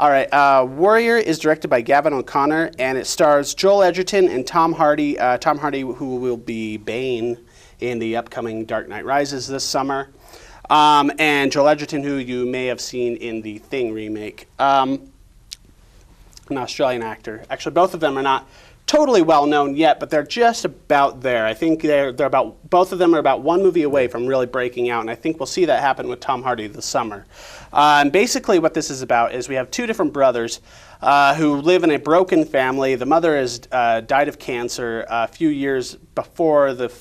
All right, Warrior is directed by Gavin O'Connor, and it stars Joel Edgerton and Tom Hardy. Tom Hardy, who will be Bane in the upcoming Dark Knight Rises this summer, and Joel Edgerton, who you may have seen in the Thing remake. An Australian actor. Actually, both of them are not totally well known yet, but they're just about there. I think they're about, both of them are about one movie away from really breaking out, and I think we'll see that happen with Tom Hardy this summer. And basically what this is about is we have two different brothers who live in a broken family. The mother has died of cancer a few years before the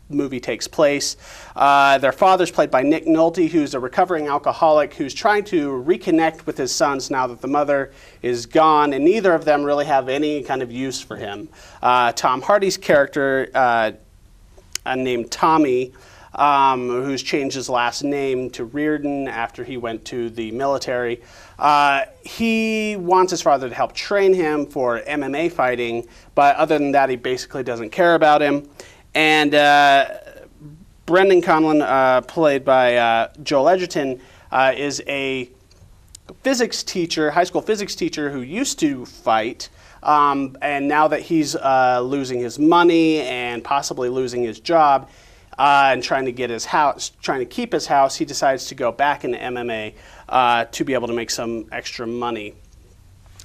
movie takes place. Their father's played by Nolte, who's a recovering alcoholic who's trying to reconnect with his sons now that the mother is gone, and neither of them really have any kind of use for him. Tom Hardy's character, named Tommy, who's changed his last name to Reardon after he went to the military, he wants his father to help train him for MMA fighting, but other than that, he basically doesn't care about him. And Brendan Conlon, played by Joel Edgerton, is a physics teacher, high school physics teacher who used to fight, and now that he's losing his money and possibly losing his job and trying to get his house, trying to keep his house, he decides to go back into MMA to be able to make some extra money.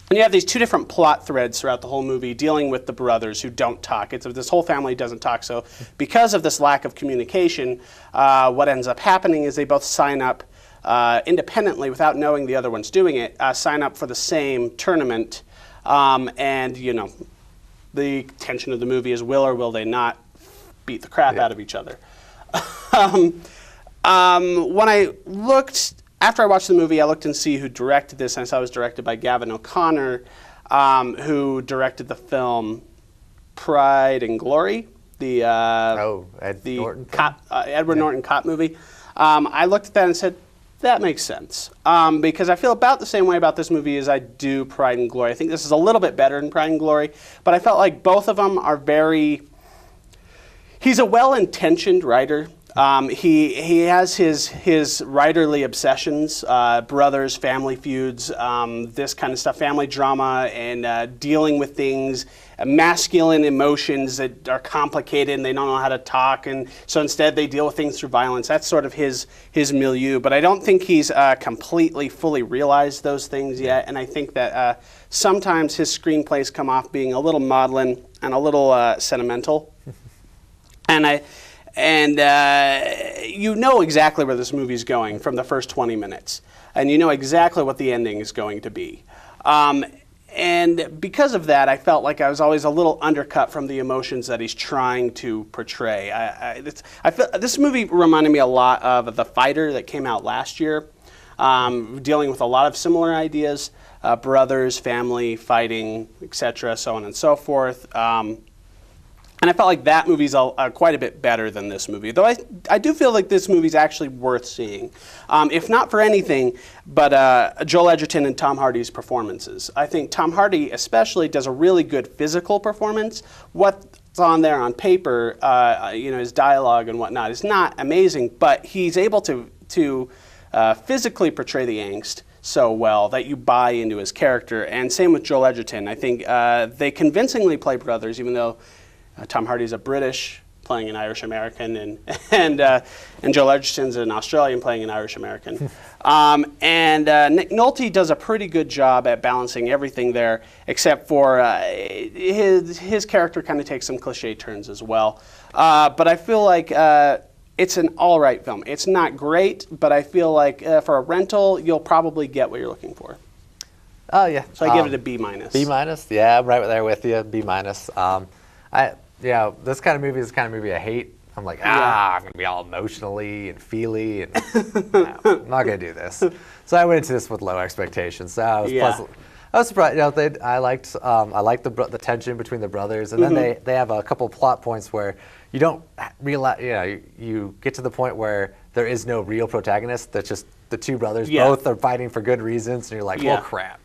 And you have these two different plot threads throughout the whole movie dealing with the brothers who don't talk. This whole family doesn't talk. So because of this lack of communication, what ends up happening is they both sign up independently without knowing the other one's doing it, sign up for the same tournament. And, you know, the tension of the movie is will or will they not beat the crap out of each other. When I looked... After I watched the movie, I looked and see who directed this, and I saw it was directed by Gavin O'Connor, who directed the film Pride and Glory, the Edward Norton cop movie. I looked at that and said, that makes sense, because I feel about the same way about this movie as I do Pride and Glory. I think this is a little bit better than Pride and Glory, but I felt like both of them are very... He's a well-intentioned writer. He has his writerly obsessions, brothers, family feuds, this kind of stuff, family drama, and dealing with things, masculine emotions that are complicated and they don't know how to talk, and so instead they deal with things through violence. That's sort of his milieu, but I don't think he's completely fully realized those things yet, and I think that sometimes his screenplays come off being a little maudlin and a little sentimental, And you know exactly where this movie's going from the first 20 minutes. And you know exactly what the ending is going to be. And because of that, I felt like I was always a little undercut from the emotions that he's trying to portray. I feel this movie reminded me a lot of The Fighter that came out last year, dealing with a lot of similar ideas, brothers, family, fighting, etc., so on and so forth. And I felt like that movie's quite a bit better than this movie, though I do feel like this movie's actually worth seeing, if not for anything, but Joel Edgerton and Tom Hardy's performances. I think Tom Hardy especially does a really good physical performance. What's on there on paper, you know, his dialogue and whatnot is not amazing, but he's able to physically portray the angst so well that you buy into his character. And same with Joel Edgerton. I think they convincingly play brothers, even though Tom Hardy's a British playing an Irish American, and Joel Edgerton's an Australian playing an Irish American. Nick Nolte does a pretty good job at balancing everything there, except for his character kind of takes some cliche turns as well. But I feel like it's an all right film. It's not great, but I feel like for a rental, you'll probably get what you're looking for. Oh yeah. So I give it a B minus. B minus, yeah, I'm right there with you. B minus. This kind of movie is the kind of movie I hate. I'm like, I'm gonna be all emotionally and feely, and no, I'm not gonna do this. So I went into this with low expectations. So I was I was surprised. You know, I liked the tension between the brothers, and then they have a couple plot points where you don't realize. You know, you get to the point where there is no real protagonist. That's just the two brothers. Both are fighting for good reasons, and you're like, well, crap.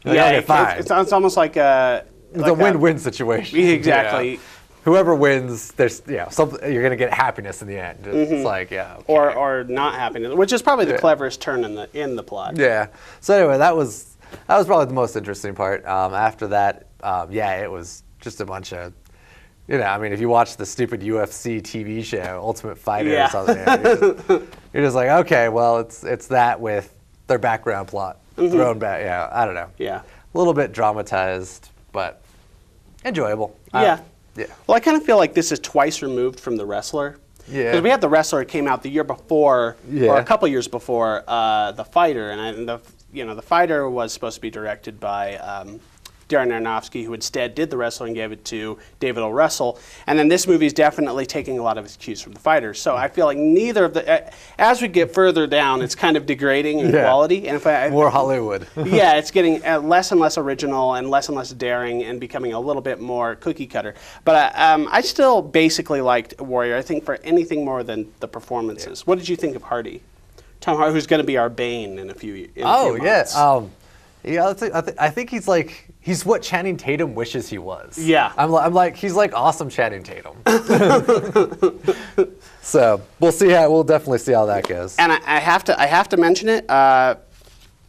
It's almost like a. It's a win-win situation. Exactly. Yeah. Whoever wins, there's you're gonna get happiness in the end. It's like okay. or not happiness, which is probably the cleverest turn in the plot. Yeah. So anyway, that was That was probably the most interesting part. After that, yeah, it was just a bunch of, I mean, if you watch the stupid UFC TV show, Ultimate Fighter or something, you're just like, okay, well, it's that with their background plot thrown back. Yeah, I don't know. Yeah. A little bit dramatized, but enjoyable. Yeah. Yeah. Well, I kind of feel like this is twice removed from The Wrestler. Yeah. Because we had The Wrestler, it came out the year before, or a couple years before, The Fighter, and The Fighter was supposed to be directed by Darren Aronofsky, who instead did The Wrestler and gave it to David O. Russell. And then this movie is definitely taking a lot of its cues from The Fighter. So I feel like neither of the, as we get further down, it's kind of degrading in quality. And if more Hollywood. Yeah, it's getting less and less original and less daring and becoming a little bit more cookie cutter. But I still basically liked Warrior, I think, for anything more than the performances. Yeah. What did you think of Hardy? Tom Hardy, who's going to be our Bane in a few months. Yeah, I think he's what Channing Tatum wishes he was. Yeah. I'm like he's like awesome Channing Tatum. So we'll definitely see how that goes. And I have to mention it.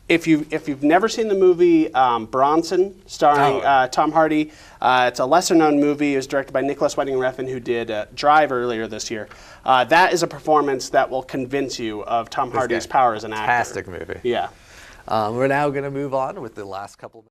If you've never seen the movie Bronson, starring Tom Hardy, it's a lesser known movie. It was directed by Nicholas Winding Refn, who did Drive earlier this year. That is a performance that will convince you of Tom Hardy's power as an actor. Fantastic movie. Yeah. We're now going to move on with the last couple of